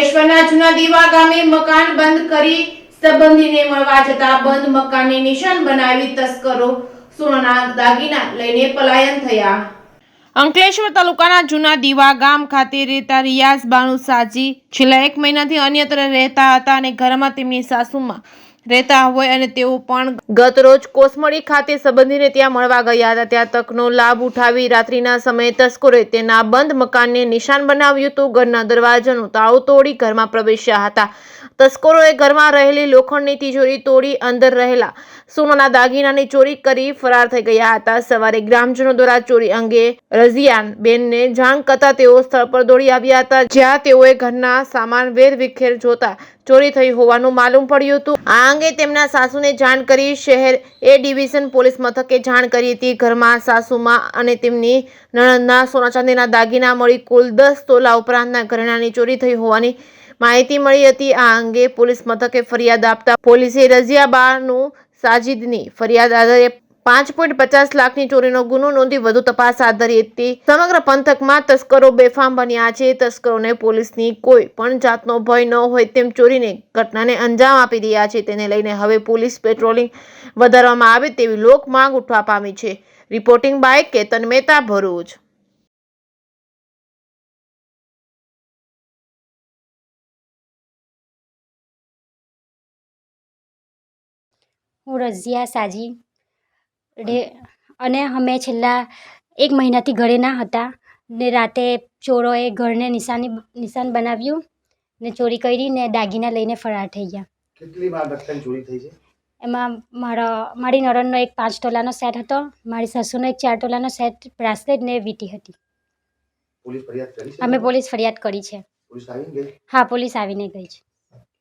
અંકલેશ્વરના જૂના દીવા ગામે મકાન બંધ કરી સંબંધીને મળવા જતા બંધ મકાનને નિશાન બનાવી તસ્કરો સોનાના દાગીના લઈને પલાયન થયા। અંકલેશ્વર તાલુકાના જૂના દીવા ગામ ખાતે રહેતા રિયાઝ બાનુ સાજી છેલ્લા 1 મહિનાથી અન્યત્ર રહેતા હતા અને ઘરમાં તેમની સાસુમાં રહેતા હોય અને તેઓ પણ ગત રોજ કોસમડી ખાતે સંબંધીને ત્યાં મળવા ગયા હતા। ત્યાં તકનો લાભ ઉઠાવી રાત્રિના સમયે તસ્કરોએ તેના બંધ મકાનને નિશાન બનાવ્યું હતું। ઘરના દરવાજાનું તાળું તોડી ઘરમાં પ્રવેશ્યા હતા। તસ્કરોએ ઘરમાં રહેલી લોખંડની તિજોરી તોડી અંદર રહેલા સોનાના દાગીનાની ચોરી કરી ફરાર થઈ ગયા હતા। સવારે ગ્રામજનો દ્વારા ચોરી અંગે રઝિયાન બેનને જાણ કરતા તેઓ સ્થળ પર દોડી આવ્યા હતા, જ્યાં તેઓએ ઘરના સામાન વેરવિખેર જોતા ચોરી થઈ હોવાનું માલુમ પડ્યું હતું। આ અંગે તેમના સાસુને જાણ કરી શહેર એ ડિવિઝન પોલીસ મથકે જાણ કરી હતી। ઘરમાં સાસુમાં અને તેમની નણંદના સોના ચાંદીના દાગીના મળી કુલ 10 તોલા ઉપરાંતના ઘરેણાંની ચોરી થઈ હોવાની માહિતી મળી હતી। આ અંગે પોલીસ મથકે ફરિયાદ આપતા પોલીસે રઝિયા બાનુ સાજીદની ફરિયાદ આધારે 5.50 લાખની ચોરીનો ગુનો નોંધી વધુ તપાસ હાથ ધરી હતી। સમગ્ર પંથકમાં તસ્કરો બેફામ બન્યા છે। તસ્કરોને પોલીસની કોઈ પણ જાતનો ભય ન હોય તેમ ચોરીની ઘટનાને અંજામ આપી રહ્યા છે। તેને લઈને હવે પોલીસ પેટ્રોલિંગ વધારવામાં આવે તેવી લોક માંગ ઉઠવા પામી છે। Reporting by Ketan Mehta, Bharuch. હું રઝિયા સાજી અને અમે છેલ્લા 1 મહિનાથી ઘરે ના હતા ને રાતે ચોરોએ ઘરને નિશાન બનાવ્યું ને ચોરી કરી ને દાગીના લઈને ફરાર થઈ ગયા। કેટલી વાર રકમ ચોરી થઈ છે? એમાં મારી નણંદનો એક 5 તોલાનો સેટ હતો, મારી સાસુનો એક 4 તોલાનો સેટ, બ્રાસલેટ ને વીંટી હતી। પોલીસ ફરિયાદ કરી છે? અમે પોલીસ ફરિયાદ કરી છે। પોલીસ આવીને ગઈ? હા, પોલીસ આવીને ગઈ છે।